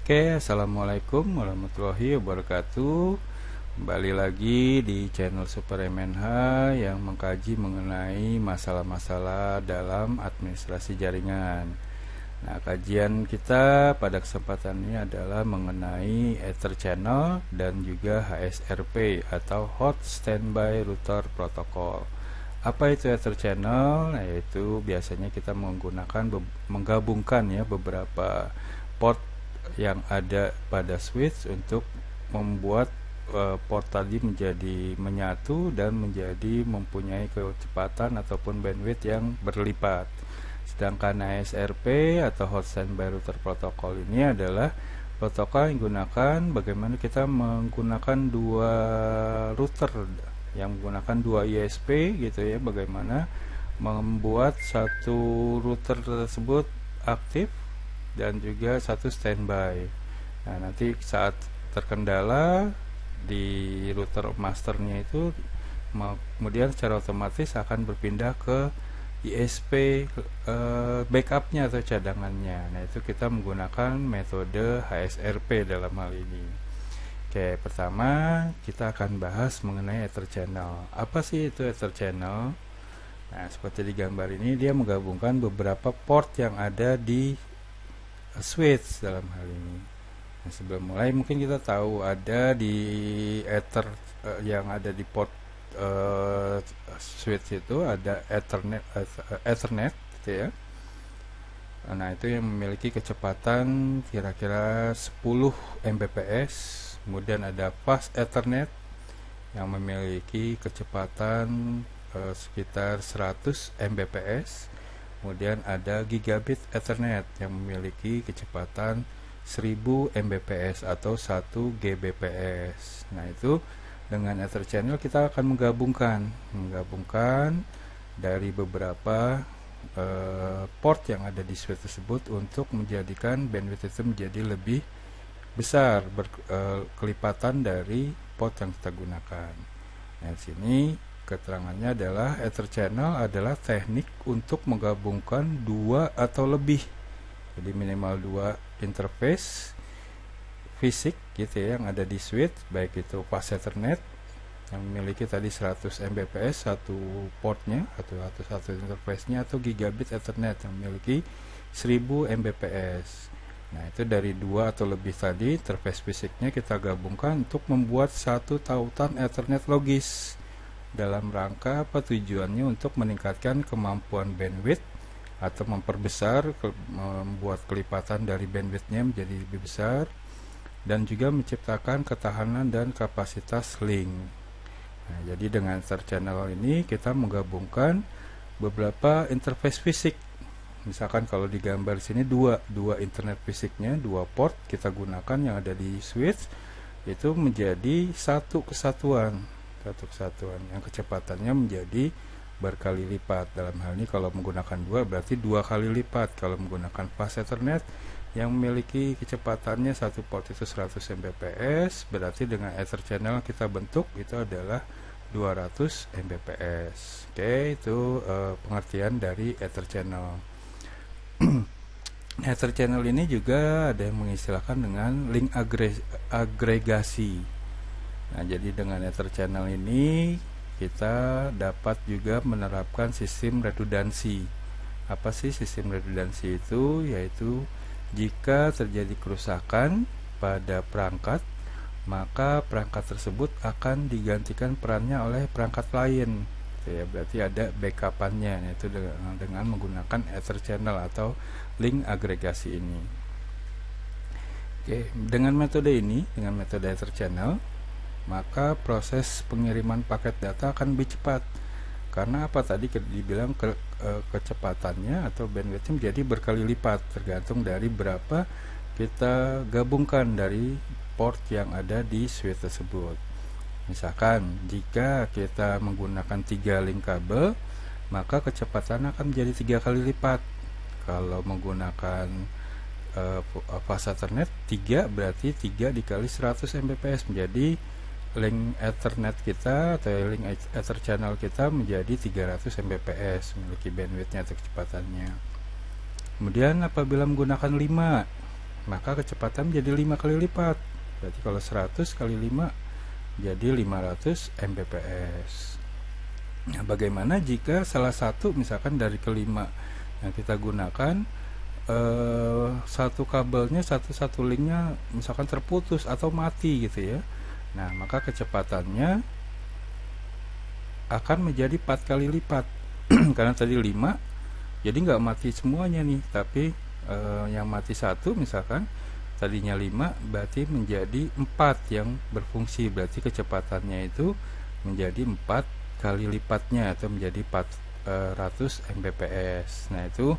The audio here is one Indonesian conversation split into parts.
Oke, assalamualaikum warahmatullahi wabarakatuh. Kembali lagi di channel Super MNH yang mengkaji mengenai masalah-masalah dalam administrasi jaringan. Nah, kajian kita pada kesempatan ini adalah mengenai Ether Channel dan juga HSRP atau Hot Standby Router Protocol. Apa itu Ether Channel? Nah, yaitu biasanya kita menggabungkan ya beberapa port yang ada pada switch untuk membuat port tadi menjadi menyatu dan menjadi mempunyai kecepatan ataupun bandwidth yang berlipat. Sedangkan ASRP atau Hot Standby Router Protocol ini adalah protokol yang digunakan bagaimana kita menggunakan dua router yang menggunakan dua ISP gitu ya, bagaimana membuat satu router tersebut aktif dan juga satu standby. Nah, nanti saat terkendala di router masternya itu kemudian secara otomatis akan berpindah ke ISP backupnya atau cadangannya. Nah, itu kita menggunakan metode HSRP dalam hal ini. Oke, pertama kita akan bahas mengenai Ether Channel. Apa sih itu Ether Channel? Nah, seperti di gambar ini dia menggabungkan beberapa port yang ada di switch dalam hal ini. Nah, sebelum mulai mungkin kita tahu ada di Ether yang ada di port switch itu ada Ethernet gitu ya. Nah, itu yang memiliki kecepatan kira-kira 10 Mbps. Kemudian ada Fast Ethernet yang memiliki kecepatan sekitar 100 Mbps. Kemudian ada Gigabit Ethernet yang memiliki kecepatan 1000 Mbps atau 1 Gbps. Nah, itu dengan Ether Channel kita akan menggabungkan dari beberapa port yang ada di switch tersebut untuk menjadikan bandwidth itu menjadi lebih besar, kelipatan dari port yang kita gunakan. Nah, di sini keterangannya adalah Ether Channel adalah teknik untuk menggabungkan dua atau lebih, jadi minimal dua interface fisik gitu ya, yang ada di switch, baik itu Fast Ethernet yang memiliki tadi 100 Mbps satu portnya atau satu interface-nya, atau Gigabit Ethernet yang memiliki 1000 Mbps. Nah, itu dari dua atau lebih tadi interface fisiknya kita gabungkan untuk membuat satu tautan Ethernet logis. Dalam rangka apa tujuannya? Untuk meningkatkan kemampuan bandwidth atau memperbesar, membuat kelipatan dari bandwidthnya menjadi lebih besar, dan juga menciptakan ketahanan dan kapasitas link. Nah, jadi dengan Ether Channel ini kita menggabungkan beberapa interface fisik. Misalkan kalau di gambar sini dua internet fisiknya, dua port kita gunakan yang ada di switch itu menjadi satu kesatuan yang kecepatannya menjadi berkali lipat. Dalam hal ini kalau menggunakan dua berarti dua kali lipat. Kalau menggunakan Fast Ethernet yang memiliki kecepatannya satu port itu 100 Mbps, berarti dengan Ether Channel kita bentuk itu adalah 200 Mbps. Oke, itu pengertian dari Ether Channel. Ether Channel ini juga ada yang mengistilahkan dengan link agregasi. Nah, jadi dengan Ether Channel ini kita dapat juga menerapkan sistem redundansi. Apa sih sistem redundansi itu? Yaitu jika terjadi kerusakan pada perangkat, maka perangkat tersebut akan digantikan perannya oleh perangkat lain. Ya, berarti ada backupannya, yaitu dengan menggunakan Ether Channel atau link agregasi ini. Oke, dengan metode ini, dengan metode Ether Channel, maka proses pengiriman paket data akan lebih cepat. Karena apa, tadi dibilang kecepatannya atau bandwidthnya menjadi berkali lipat tergantung dari berapa kita gabungkan dari port yang ada di switch tersebut. Misalkan jika kita menggunakan 3 link kabel, maka kecepatan akan menjadi 3 kali lipat. Kalau menggunakan Fast Ethernet 3 berarti 3 dikali 100 Mbps menjadi link Ethernet kita atau link Ether Channel kita menjadi 300 Mbps, memiliki bandwidthnya atau kecepatannya. Kemudian apabila menggunakan 5, maka kecepatan menjadi 5 kali lipat. Berarti kalau 100 kali 5 jadi 500 Mbps. Nah, bagaimana jika salah satu misalkan dari kelima yang kita gunakan satu kabelnya, satu linknya misalkan terputus atau mati gitu ya. Nah, maka kecepatannya akan menjadi 4 kali lipat. Karena tadi 5, jadi nggak mati semuanya nih, tapi yang mati satu misalkan tadinya 5 berarti menjadi 4 yang berfungsi, berarti kecepatannya itu menjadi 4 kali lipatnya atau menjadi 400 Mbps. Nah, itu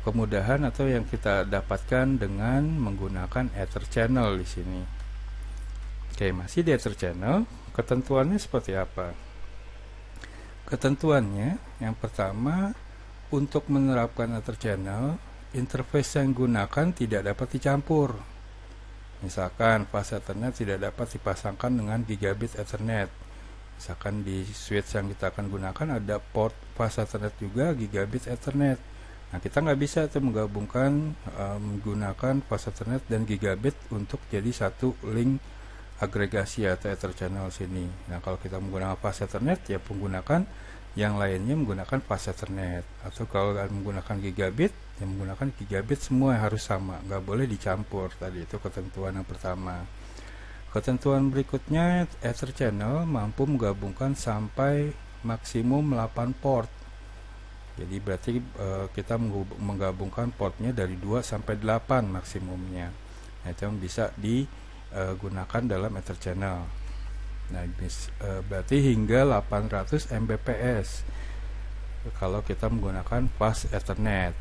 kemudahan atau yang kita dapatkan dengan menggunakan Ether channel di sini. Oke, masih di Ether channel, ketentuannya seperti apa? Ketentuannya yang pertama, untuk menerapkan Ether channel, interface yang digunakan tidak dapat dicampur. Misalkan fase Ethernet tidak dapat dipasangkan dengan gigabit Ethernet. Misalkan di switch yang kita akan gunakan ada port fase Ethernet juga gigabit Ethernet. Nah, kita nggak bisa tuh menggabungkan menggunakan fase Ethernet dan gigabit untuk jadi satu link agregasi atau Ether channel sini. Nah, kalau kita menggunakan fase Ethernet ya menggunakan yang lainnya menggunakan fase Ethernet, atau kalau menggunakan gigabit yang menggunakan gigabit, semua harus sama, nggak boleh dicampur. Tadi itu ketentuan yang pertama. Ketentuan berikutnya, Ether channel mampu menggabungkan sampai maksimum 8 port. Jadi berarti kita menggabungkan portnya dari 2 sampai 8 maksimumnya. Nah, itu yang bisa digunakan dalam Ether channel. Nah, berarti hingga 800 Mbps kalau kita menggunakan fast Ethernet.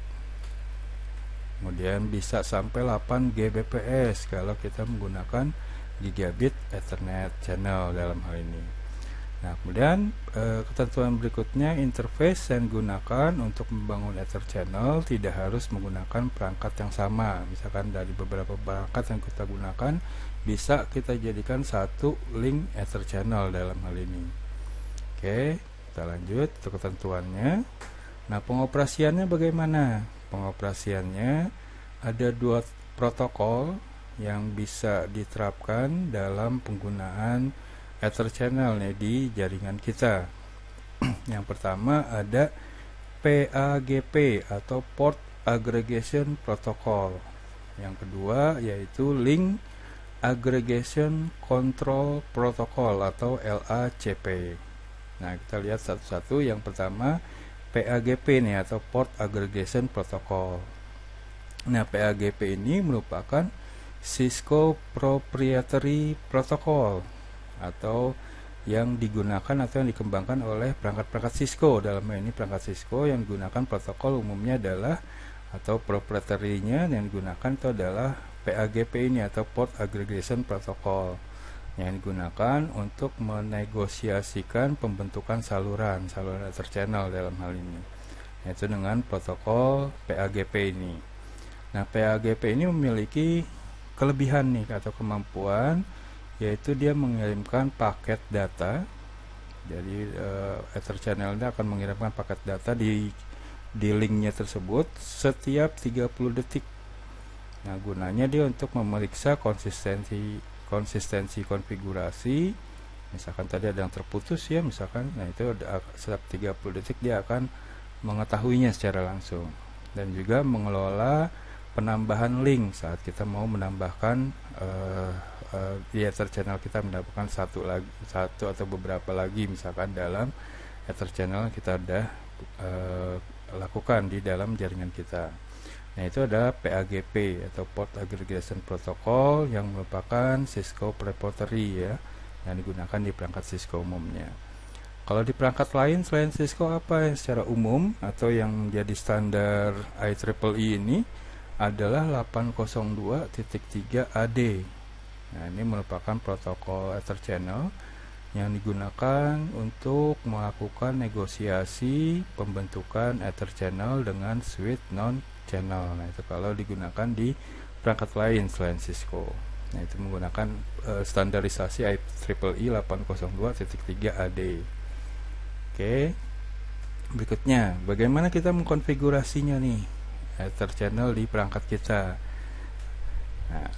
Kemudian bisa sampai 8 Gbps kalau kita menggunakan gigabit Ethernet channel dalam hal ini. Nah, kemudian ketentuan berikutnya, interface yang digunakan untuk membangun Ether channel tidak harus menggunakan perangkat yang sama. Misalkan dari beberapa perangkat yang kita gunakan bisa kita jadikan satu link Ether channel dalam hal ini. Oke, kita lanjut ke ketentuannya. Nah, pengoperasiannya bagaimana? Pengoperasiannya ada 2 protokol yang bisa diterapkan dalam penggunaan Ether channel nih di jaringan kita. Yang pertama ada PAGP atau Port Aggregation Protocol. Yang kedua yaitu Link Aggregation Control Protocol atau LACP. Nah, kita lihat satu-satu. Yang pertama PAGP nih atau Port Aggregation Protocol. Nah, PAGP ini merupakan Cisco Proprietary Protocol atau yang digunakan atau yang dikembangkan oleh perangkat-perangkat Cisco. Dalam ini perangkat Cisco yang digunakan protokol umumnya adalah atau proprietary-nya yang digunakan itu adalah PAGP ini atau Port Aggregation Protocol, yang digunakan untuk menegosiasikan pembentukan saluran Ether channel dalam hal ini, yaitu dengan protokol PAGP ini. Nah, PAGP ini memiliki kelebihan nih atau kemampuan, yaitu dia mengirimkan paket data. Jadi Ether channel ini akan mengirimkan paket data di linknya tersebut setiap 30 detik. Nah, gunanya dia untuk memeriksa konsistensi konfigurasi. Misalkan tadi ada yang terputus ya, misalkan, nah itu setiap 30 detik dia akan mengetahuinya secara langsung. Dan juga mengelola penambahan link saat kita mau menambahkan di Ether channel kita mendapatkan satu atau beberapa lagi, misalkan dalam Ether channel kita udah lakukan di dalam jaringan kita. Nah, itu ada PAGP atau Port Aggregation Protocol yang merupakan Cisco Proprietary ya, yang digunakan di perangkat Cisco umumnya. Kalau di perangkat lain selain Cisco apa yang secara umum atau yang menjadi standar IEEE ini adalah 802.3 AD. Nah, ini merupakan protokol Ether channel yang digunakan untuk melakukan negosiasi pembentukan Ether channel dengan switch non channel. Nah, itu kalau digunakan di perangkat lain selain Cisco. Nah, itu menggunakan standarisasi IEEE 802.3 AD. Oke. Berikutnya, bagaimana kita mengkonfigurasinya nih Ether channel di perangkat kita. Nah,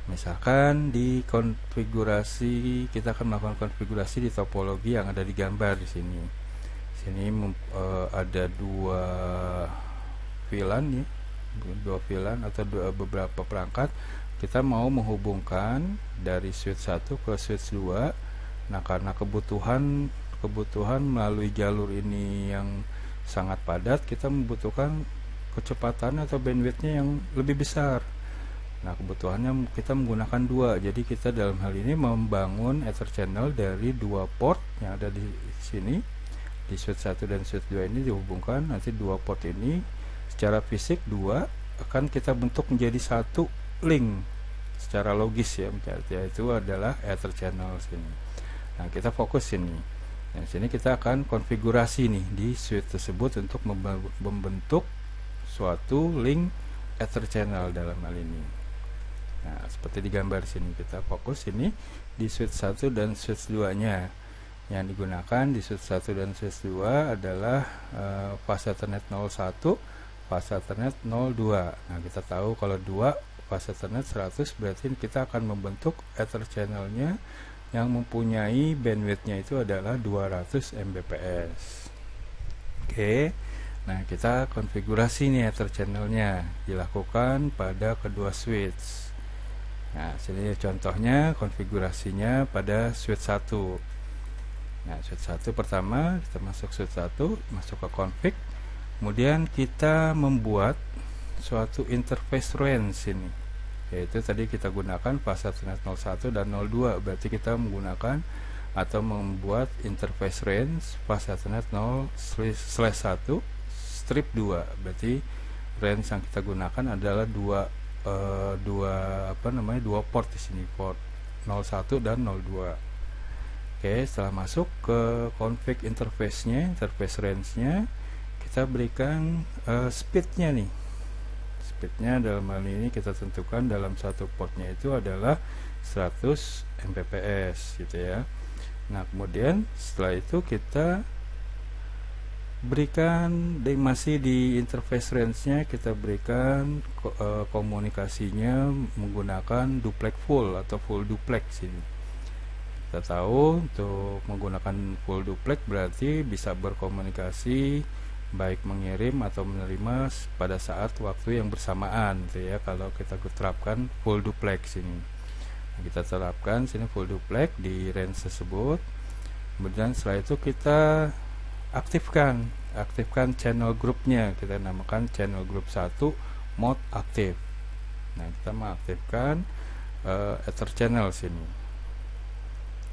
misalkan di konfigurasi, kita akan melakukan konfigurasi di topologi yang ada di gambar di sini. Ada dua VLAN ya, atau beberapa perangkat. Kita mau menghubungkan dari switch 1 ke switch 2. Nah, karena kebutuhan melalui jalur ini yang sangat padat, kita membutuhkan kecepatan atau bandwidthnya yang lebih besar. Nah, kebutuhannya kita menggunakan dua. Jadi kita dalam hal ini membangun Ether channel dari dua port yang ada di sini. Di switch 1 dan switch 2 ini dihubungkan. Nanti dua port ini secara fisik dua akan kita bentuk menjadi satu link secara logis ya, yaitu adalah Ether channel sini. Nah, kita fokus sini. Nah, sini kita akan konfigurasi nih di switch tersebut untuk membentuk suatu link Ether channel dalam hal ini. Nah, seperti di gambar sini, kita fokus ini di switch 1 dan switch 2 nya. Yang digunakan di switch 1 dan switch 2 adalah fase Ethernet 01, fase Ethernet 02. Nah, kita tahu kalau 2 fase Ethernet 100, berarti kita akan membentuk Ether channelnya yang mempunyai bandwidthnya itu adalah 200 Mbps. Oke. Nah, kita konfigurasi nih Ether channelnya, dilakukan pada kedua switch. Nah, sini contohnya konfigurasinya pada switch 1. Nah, switch 1 pertama, kita masuk switch 1, masuk ke config. Kemudian kita membuat suatu interface range ini. Yaitu tadi kita gunakan fase Ethernet 01 dan 02. Berarti kita menggunakan atau membuat interface range fase Ethernet 0/1 strip 2. Berarti range yang kita gunakan adalah dua port di sini, port 01 dan 02. Oke, setelah masuk ke config interface-nya, interface range-nya, kita berikan speed-nya nih. Speed-nya dalam hal ini kita tentukan dalam satu portnya itu adalah 100 Mbps gitu ya. Nah, kemudian setelah itu kita berikan masih di interface range-nya, kita berikan komunikasinya menggunakan duplex full atau full duplex ini. Kita tahu untuk menggunakan full duplex berarti bisa berkomunikasi baik mengirim atau menerima pada saat waktu yang bersamaan gitu ya, kalau kita terapkan full duplex ini. Nah, kita terapkan sini full duplex di range tersebut. Kemudian setelah itu kita aktifkan channel grupnya, kita namakan channel group 1 mode aktif. Nah, kita mengaktifkan Ether channel sini.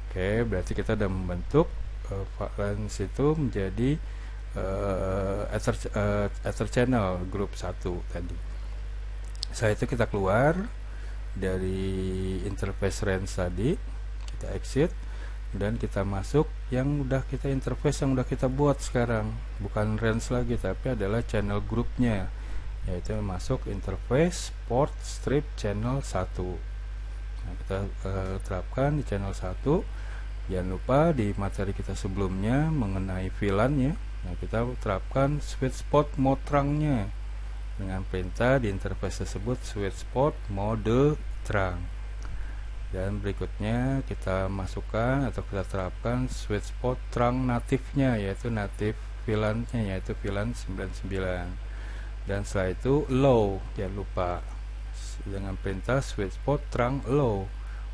Oke, berarti kita sudah membentuk range itu menjadi Ether channel group 1 tadi. Setelah itu kita keluar dari interface range tadi, kita exit dan kita masuk yang udah kita interface yang udah kita buat sekarang, bukan range lagi tapi adalah channel groupnya, yaitu masuk interface port strip channel 1. Nah, kita terapkan di channel 1. Jangan lupa di materi kita sebelumnya mengenai VLAN-nya. Nah, kita terapkan switch port mode terangnya dengan perintah di interface tersebut switch port mode terang. Dan berikutnya kita masukkan atau kita terapkan switch port terang natifnya, yaitu native VLAN-nya, yaitu VLAN 99. Dan setelah itu low, jangan lupa dengan perintah switch port terang low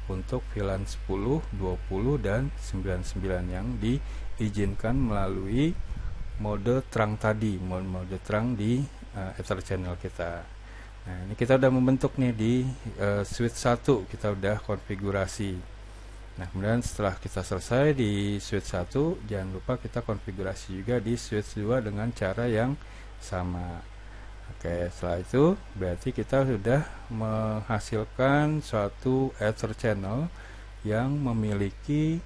untuk VLAN 10, 20 dan 99 yang diizinkan melalui mode terang tadi, mode terang di Ether channel kita. Nah, ini kita udah membentuk nih di switch 1, kita udah konfigurasi. Nah, kemudian setelah kita selesai di switch 1, jangan lupa kita konfigurasi juga di switch 2 dengan cara yang sama. Oke, setelah itu berarti kita sudah menghasilkan suatu Ether channel yang memiliki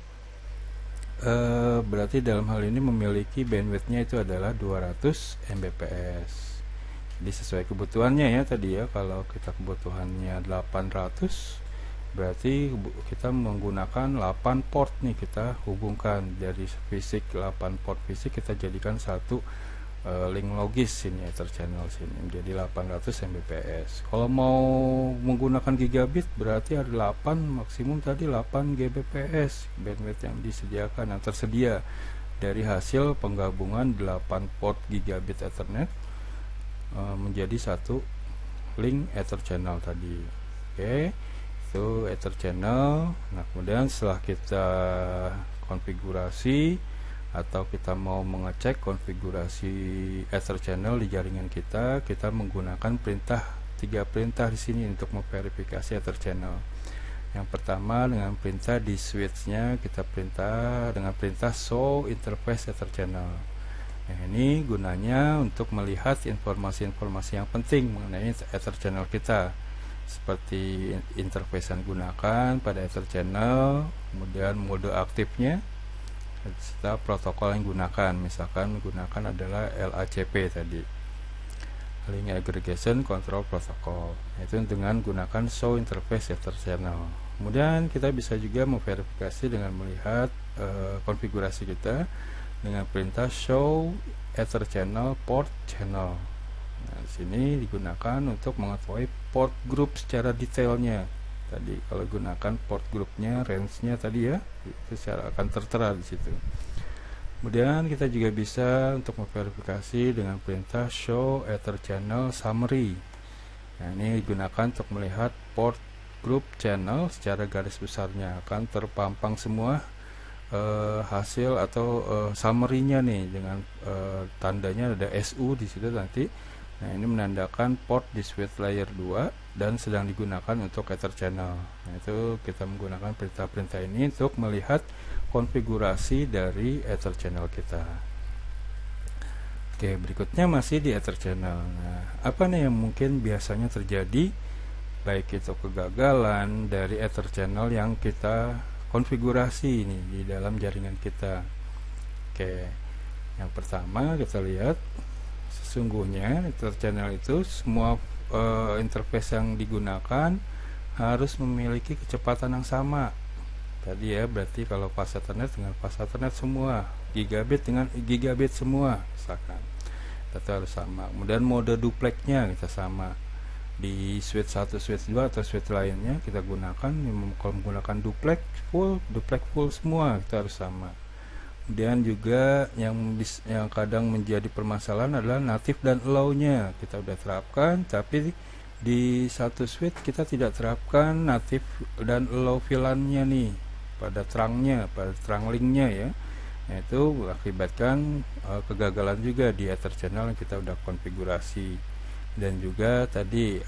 berarti dalam hal ini memiliki bandwidthnya itu adalah 200 Mbps. Jadi sesuai kebutuhannya ya tadi ya, kalau kita kebutuhannya 800 berarti kita menggunakan 8 port nih, kita hubungkan dari fisik 8 port fisik kita jadikan satu link logis ini Ether channel sini menjadi 800 Mbps. Kalau mau menggunakan gigabit berarti ada 8 maksimum tadi 8 Gbps bandwidth yang disediakan yang tersedia dari hasil penggabungan 8 port gigabit Ethernet menjadi satu link Ether channel tadi. Oke, itu Ether channel. Nah, kemudian setelah kita konfigurasi atau kita mau mengecek konfigurasi Ether channel di jaringan kita menggunakan tiga perintah di sini untuk memverifikasi Ether channel. Yang pertama dengan perintah di switch-nya kita perintah dengan perintah show interface Ether channel. Nah, ini gunanya untuk melihat informasi-informasi yang penting mengenai Ether channel kita, seperti interface yang digunakan pada Ether channel, kemudian mode aktifnya, serta protokol yang digunakan. Misalkan menggunakan adalah LACP tadi, Link Aggregation Control Protocol, itu dengan gunakan show interface Ether channel. Kemudian kita bisa juga memverifikasi dengan melihat konfigurasi kita dengan perintah show Ether channel port channel. Nah, di sini digunakan untuk mengetahui port group secara detailnya. Tadi kalau gunakan port groupnya, range-nya tadi ya, itu secara akan tertera di situ. Kemudian kita juga bisa untuk memverifikasi dengan perintah show Ether channel summary. Nah, ini digunakan untuk melihat port group channel secara garis besarnya, akan terpampang semua hasil atau summary-nya nih dengan tandanya ada SU di situ nanti. Nah, ini menandakan port di switch layer 2 dan sedang digunakan untuk Ether channel. Nah, itu kita menggunakan perintah-perintah ini untuk melihat konfigurasi dari Ether channel kita. Oke, berikutnya masih di Ether channel. Nah, apa nih yang mungkin biasanya terjadi, baik itu kegagalan dari Ether channel yang kita konfigurasi ini di dalam jaringan kita. Oke, yang pertama kita lihat sesungguhnya Ether channel itu semua interface yang digunakan harus memiliki kecepatan yang sama. Tadi ya, berarti kalau fast Ethernet dengan fast Ethernet semua, gigabit dengan gigabit semua, misalkan itu harus sama. Kemudian mode duplexnya kita sama. Di switch 1, switch 2 atau switch lainnya kita gunakan, kalau menggunakan duplex full semua kita harus sama. Kemudian juga yang kadang menjadi permasalahan adalah native dan allow-nya kita udah terapkan, tapi di satu switch kita tidak terapkan native dan allow VLAN-nya nih pada terangnya, pada terang linknya ya. Nah, itu mengakibatkan kegagalan juga di Ether channel yang kita udah konfigurasi. Dan juga tadi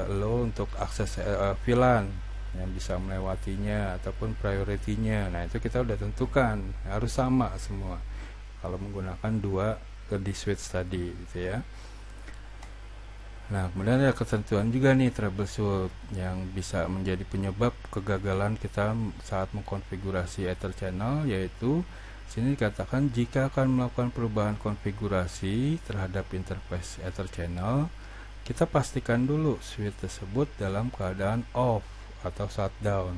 allow untuk akses VLAN yang bisa melewatinya ataupun priority-nya. Nah, itu kita udah tentukan harus sama semua kalau menggunakan dua di switch tadi gitu ya. Nah, kemudian ada ketentuan juga nih troubleshoot yang bisa menjadi penyebab kegagalan kita saat mengkonfigurasi Ether channel, yaitu sini dikatakan jika akan melakukan perubahan konfigurasi terhadap interface Ether channel, kita pastikan dulu switch tersebut dalam keadaan off atau shutdown.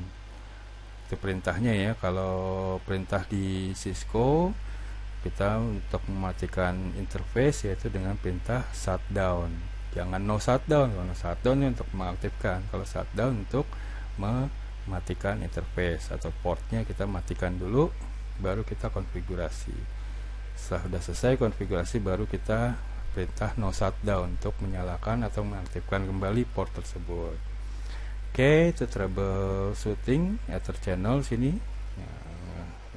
Itu perintahnya ya. Kalau perintah di Cisco, kita untuk mematikan interface yaitu dengan perintah shutdown. Jangan no shutdown. Kalau no shutdown untuk mengaktifkan, kalau shutdown untuk mematikan interface atau portnya kita matikan dulu, baru kita konfigurasi. Setelah sudah selesai konfigurasi, baru kita perintah no shutdown untuk menyalakan atau mengaktifkan kembali port tersebut. Oke, itu troubleshooting Ether channel sini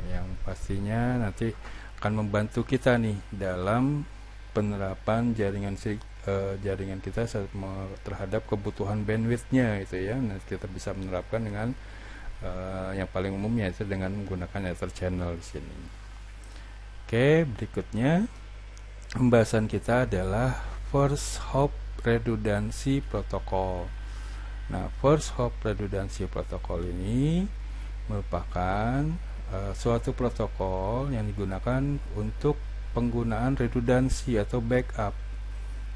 yang pastinya nanti akan membantu kita nih dalam penerapan jaringan kita terhadap kebutuhan bandwidthnya gitu ya. Nah, kita bisa menerapkan dengan yang paling umum yaitu dengan menggunakan Ether channel di sini. Oke, berikutnya pembahasan kita adalah First Hop Redundancy Protocol. Nah, First Hop Redundancy Protocol ini merupakan suatu protokol yang digunakan untuk penggunaan redundansi atau backup.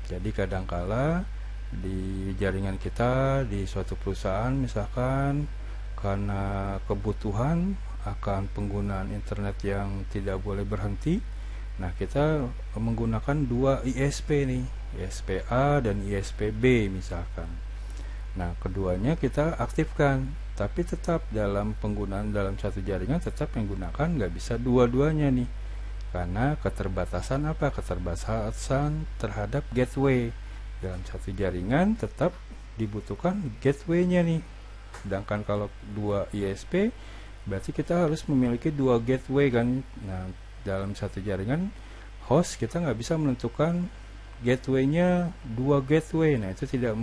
Jadi kadangkala di jaringan kita di suatu perusahaan misalkan karena kebutuhan akan penggunaan internet yang tidak boleh berhenti, Nah, kita menggunakan dua ISP nih, ISP A dan ISP B misalkan. Nah, keduanya kita aktifkan, tapi tetap dalam penggunaan dalam satu jaringan tetap menggunakan nggak bisa dua-duanya nih. Karena keterbatasan apa? Keterbatasan terhadap gateway. Dalam satu jaringan tetap dibutuhkan gateway-nya nih. Sedangkan kalau dua ISP berarti kita harus memiliki dua gateway kan. Nah, dalam satu jaringan host kita nggak bisa menentukan gateway-nya dua gateway. Nah, itu tidak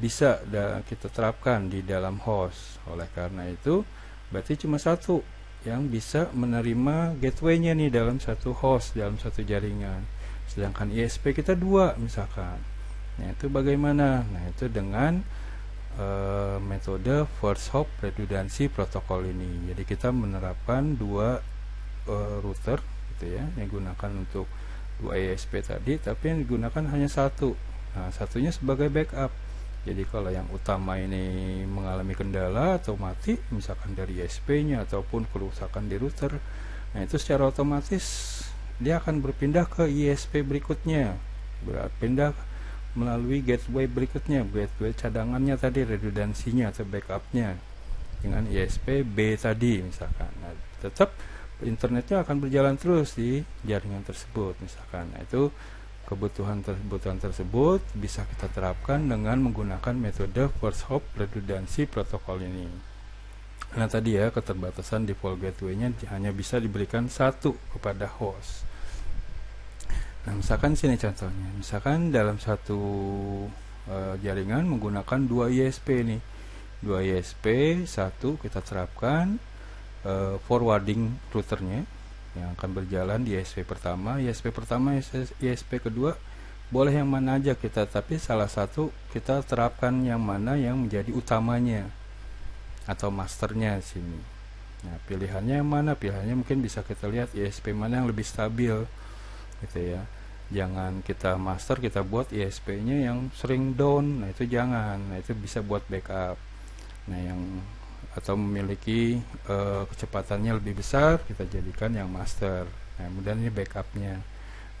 bisa kita terapkan di dalam host. Oleh karena itu berarti cuma satu yang bisa menerima gateway-nya nih dalam satu host, dalam satu jaringan. Sedangkan ISP kita dua misalkan. Nah, itu bagaimana? Nah, itu dengan metode first hop redundancy protokol ini. Jadi kita menerapkan dua router gitu ya, yang digunakan untuk dua ISP tadi, tapi yang digunakan hanya satu. Nah, satunya sebagai backup. Jadi kalau yang utama ini mengalami kendala atau mati, misalkan dari ISP-nya ataupun kerusakan di router, nah itu secara otomatis dia akan berpindah ke ISP berikutnya, berpindah melalui gateway berikutnya, gateway cadangannya tadi, redundansinya atau backupnya dengan ISP B tadi misalkan. Nah, tetap internetnya akan berjalan terus di jaringan tersebut misalkan. Nah, itu kebutuhan tersebut bisa kita terapkan dengan menggunakan metode first hop redundancy protokol ini. Nah, tadi ya, keterbatasan default gateway-nya hanya bisa diberikan satu kepada host. Nah, misalkan sini contohnya, misalkan dalam satu jaringan menggunakan dua ISP nih, dua ISP, satu kita terapkan forwarding routernya yang akan berjalan di ISP pertama, ISP kedua, boleh yang mana aja kita, tapi salah satu kita terapkan yang mana yang menjadi utamanya atau masternya sini. Nah, pilihannya yang mana? Pilihannya mungkin bisa kita lihat ISP mana yang lebih stabil gitu ya. Jangan kita master kita buat ISP-nya yang sering down. Nah, itu jangan. Nah, itu bisa buat backup. Nah, yang atau memiliki kecepatannya lebih besar kita jadikan yang master. Nah, kemudian ini backupnya.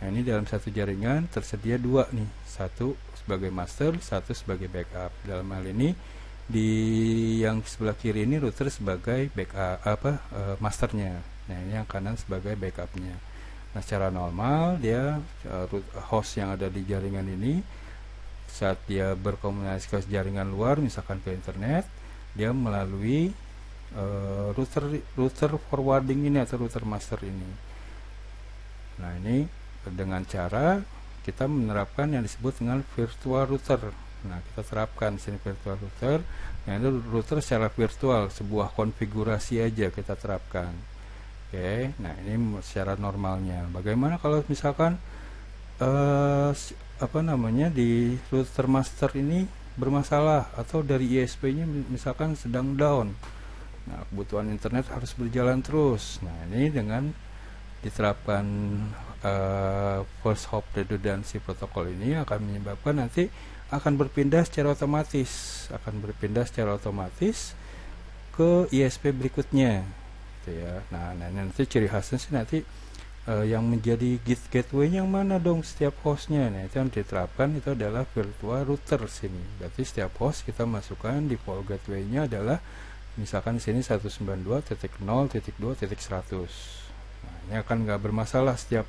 Nah, ini dalam satu jaringan tersedia dua nih, satu sebagai master, satu sebagai backup. Dalam hal ini di yang sebelah kiri ini router sebagai backup masternya. Nah, ini yang kanan sebagai backupnya. Nah, secara normal dia host yang ada di jaringan ini saat dia berkomunikasi ke jaringan luar, misalkan ke internet, dia melalui router forwarding ini atau router master ini. Nah, ini dengan cara kita menerapkan yang disebut dengan virtual router. Nah, kita terapkan sini virtual router. Nah, itu router secara virtual, sebuah konfigurasi aja kita terapkan. Oke, nah ini secara normalnya. Bagaimana kalau misalkan di router master ini bermasalah atau dari ISP-nya misalkan sedang down. Nah, kebutuhan internet harus berjalan terus. Nah, ini dengan diterapkan first hop redundancy protokol ini akan menyebabkan nanti akan berpindah secara otomatis ke ISP berikutnya. Ya. Nah, nanti ciri khasnya sih nanti yang menjadi gateway yang mana dong setiap hostnya. Nah, itu yang diterapkan itu adalah virtual router sini. Berarti setiap host kita masukkan default gateway-nya adalah misalkan di sini 192.0.2.100. Nah, ini akan nggak bermasalah setiap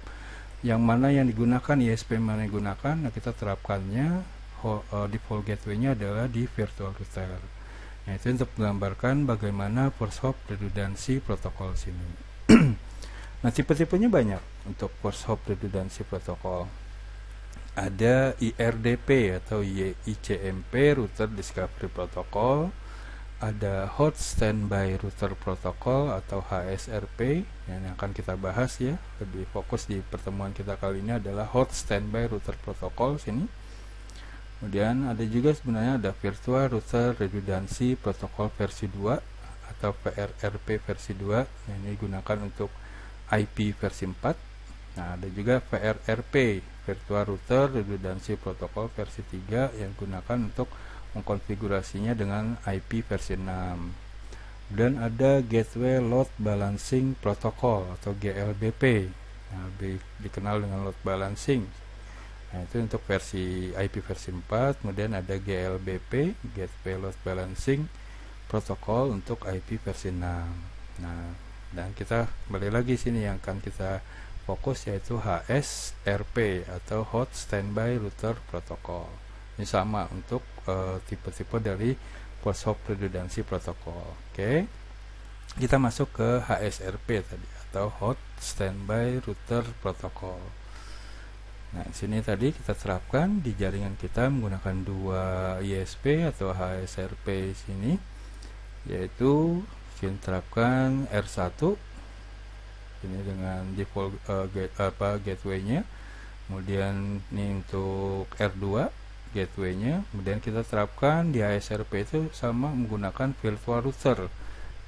yang mana yang digunakan, ISP mana yang digunakan. Nah, kita terapkannya default gateway-nya adalah di virtual router. Nah, itu untuk menggambarkan bagaimana first hop redundancy protokol sini. Nah, tipe-tipenya banyak untuk first hop redundancy protokol. Ada IRDP atau ICMP router discovery protocol, ada hot standby router protocol atau HSRP yang akan kita bahas ya. Lebih fokus di pertemuan kita kali ini adalah hot standby router protocol sini. Kemudian ada juga sebenarnya ada virtual router redundancy protokol versi 2 atau VRRP versi 2 yang ini digunakan untuk IP versi 4. Nah, ada juga VRRP virtual router redundancy protokol versi 3 yang digunakan untuk mengkonfigurasinya dengan IP versi 6. Dan ada Gateway Load Balancing Protocol atau GLBP. Nah, dikenal dengan load balancing. Nah, itu untuk versi IP versi 4. Kemudian ada GLBP, Gateway Load Balancing Protocol untuk IP versi 6. Nah, dan kita kembali lagi sini yang akan kita fokus yaitu HSRP atau Hot Standby Router Protocol. Ini sama untuk tipe-tipe dari Post Hop Redundancy Protocol. Oke. Kita masuk ke HSRP tadi atau Hot Standby Router Protocol. Nah, sini tadi kita terapkan di jaringan kita menggunakan dua ISP atau HSRP sini, yaitu kita terapkan R1 ini dengan default gateway-nya. Kemudian ini untuk R2 gateway-nya. Kemudian kita terapkan di HSRP itu sama menggunakan virtual router.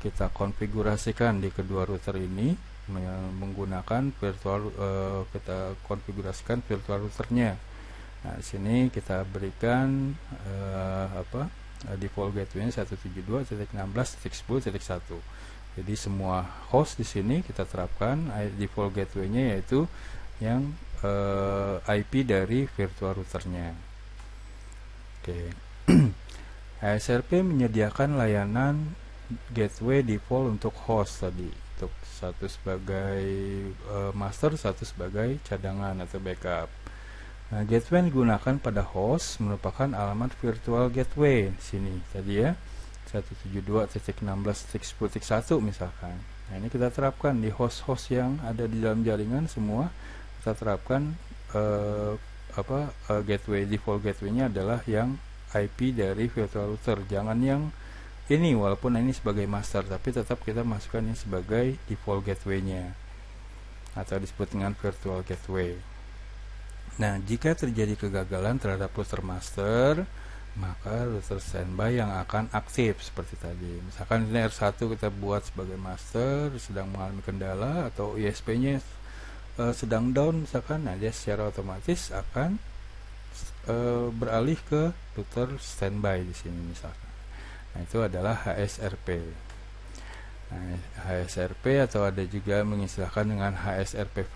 Kita konfigurasikan di kedua router ini menggunakan kita konfigurasikan virtual routernya. Nah, di sini kita berikan default gateway-nya 172.16.10.1. Jadi semua host di sini kita terapkan default gateway-nya yaitu yang IP dari virtual routernya. Oke. HSRP menyediakan layanan gateway default untuk host tadi, untuk satu sebagai master, satu sebagai cadangan atau backup. Nah, gateway yang digunakan pada host merupakan alamat virtual gateway sini tadi ya, 172.16.10.1 misalkan. Nah, ini kita terapkan di host-host yang ada di dalam jaringan semua. Kita terapkan gateway default gateway-nya adalah yang IP dari virtual router. Jangan yang ini, walaupun ini sebagai master, tapi tetap kita masukkan ini sebagai default gateway-nya atau disebut dengan virtual gateway. Nah, jika terjadi kegagalan terhadap router master, maka router standby yang akan aktif seperti tadi. Misalkan ini R1 kita buat sebagai master, sedang mengalami kendala atau ISP-nya sedang down misalkan, nah dia secara otomatis akan beralih ke router standby di sini misalkan. Nah, itu adalah HSRP. Nah, HSRP atau ada juga mengistilahkan dengan HSRP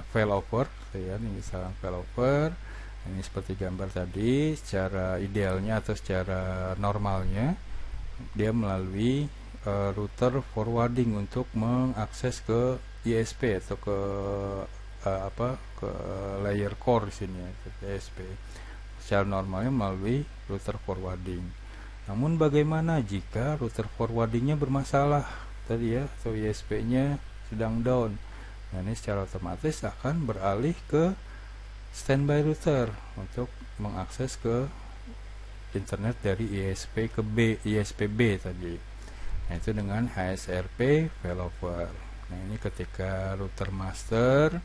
failover, ya, ini misalkan failover. Ini seperti gambar tadi, secara idealnya atau secara normalnya dia melalui router forwarding untuk mengakses ke ISP atau ke ke layer core di sini ya, ke ISP. Secara normalnya melalui router forwarding. Namun bagaimana jika router forwardingnya bermasalah tadi ya, atau ISP-nya sedang down? Nah, ini secara otomatis akan beralih ke standby router untuk mengakses ke internet dari ISP ke ISP B tadi. Nah, itu dengan HSRP failover. Nah, ini ketika router master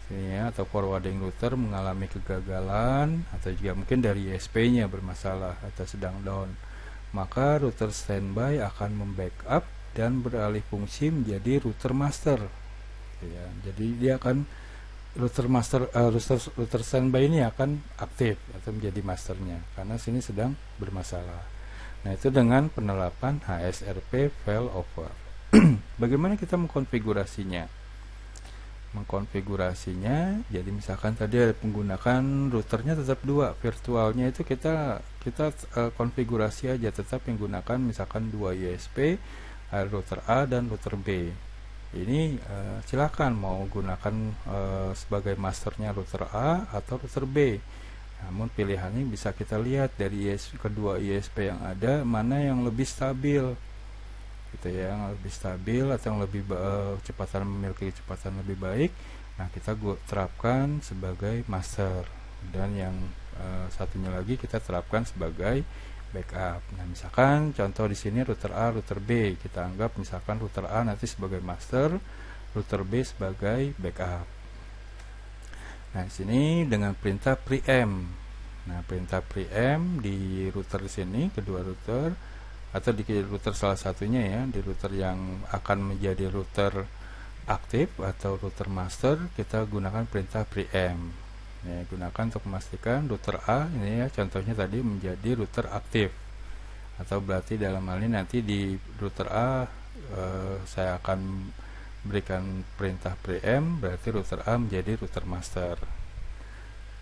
ini ya, atau forwarding router mengalami kegagalan atau juga mungkin dari ISP-nya bermasalah atau sedang down, maka router standby akan membackup dan beralih fungsi menjadi router master. Ya, jadi dia akan router standby ini akan aktif atau menjadi masternya karena sini sedang bermasalah. Nah, itu dengan penerapan HSRP failover. Bagaimana kita mengkonfigurasinya? Jadi misalkan tadi ada menggunakan routernya tetap dua, virtualnya itu kita konfigurasi aja tetap menggunakan misalkan dua ISP, router A dan router B. Ini silakan mau gunakan sebagai masternya router A atau router B. Namun pilihannya bisa kita lihat dari kedua ISP yang ada mana yang lebih stabil, gitu ya, yang lebih stabil atau yang lebih memiliki kecepatan lebih baik. Nah, kita terapkan sebagai master dan yang satunya lagi kita terapkan sebagai backup. Nah, misalkan contoh di sini router A, router B, kita anggap misalkan router A nanti sebagai master, router B sebagai backup. Nah, di sini dengan perintah preempt. Nah, perintah preempt di router di sini kedua router atau di router salah satunya ya, di router yang akan menjadi router aktif atau router master, kita gunakan perintah preempt. Ya, gunakan untuk memastikan router A ini ya contohnya tadi menjadi router aktif atau berarti dalam hal ini nanti di router A saya akan berikan perintah preamp, berarti router A menjadi router master.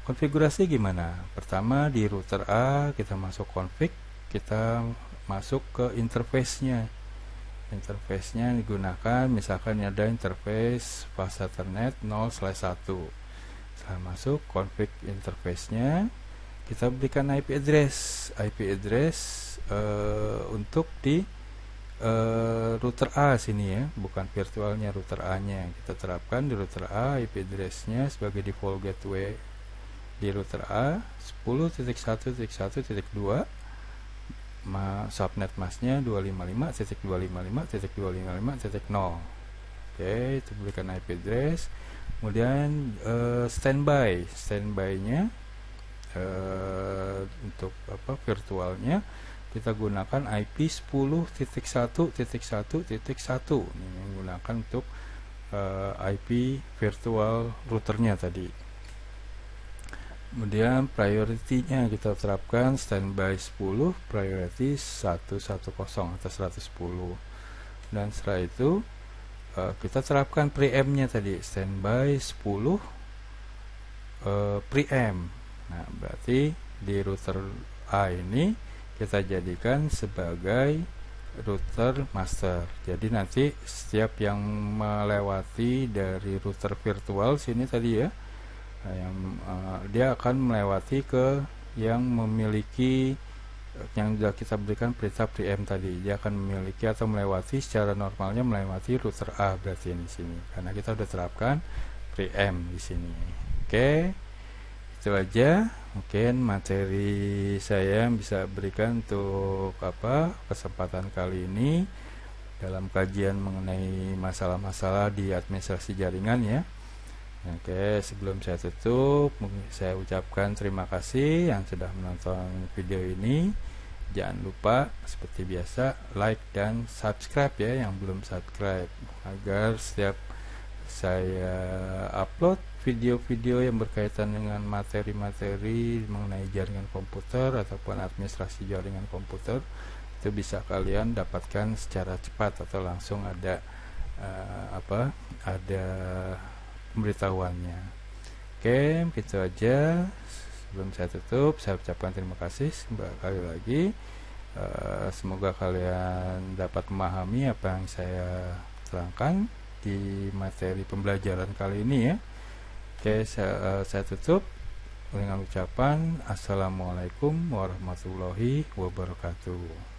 Konfigurasi gimana? Pertama di router A kita masuk config, kita masuk ke interface-nya. Interface-nya digunakan, misalkan ada interface fast Ethernet 0/1. Setelah masuk config interface-nya, kita berikan IP address. IP address untuk di router A sini ya, bukan virtualnya, router A-nya. Kita terapkan di router A IP address-nya sebagai default gateway di router A 10.1.1.2, subnet masknya 255.255.255.0. Oke, itu berikan IP address. Kemudian standby-nya untuk virtualnya kita gunakan IP 10.1.1.1. Ini menggunakan untuk IP virtual routernya tadi. Kemudian priority-nya kita terapkan standby 10, priority 110 atau 110. Dan setelah itu kita terapkan preamp-nya tadi, standby 10 preamp. Nah, berarti di router A ini kita jadikan sebagai router master. Jadi nanti setiap yang melewati dari router virtual sini tadi ya, dia akan melewati ke yang memiliki, yang sudah kita berikan perintah preamp tadi, dia akan memiliki atau melewati secara normalnya melewati router A berarti di sini, karena kita sudah terapkan preamp di sini. Oke, itu aja mungkin materi saya bisa berikan untuk kesempatan kali ini dalam kajian mengenai masalah-masalah di administrasi jaringan ya. Oke, sebelum saya tutup, saya ucapkan terima kasih yang sudah menonton video ini. Jangan lupa seperti biasa like dan subscribe ya yang belum subscribe, agar setiap saya upload video-video yang berkaitan dengan materi-materi mengenai jaringan komputer ataupun administrasi jaringan komputer itu bisa kalian dapatkan secara cepat atau langsung ada ada pemberitahuannya. Oke, gitu aja. Sebelum saya tutup, saya ucapkan terima kasih sekali lagi. Semoga kalian dapat memahami apa yang saya terangkan di materi pembelajaran kali ini ya. Oke, saya tutup dengan ucapan Assalamualaikum warahmatullahi wabarakatuh.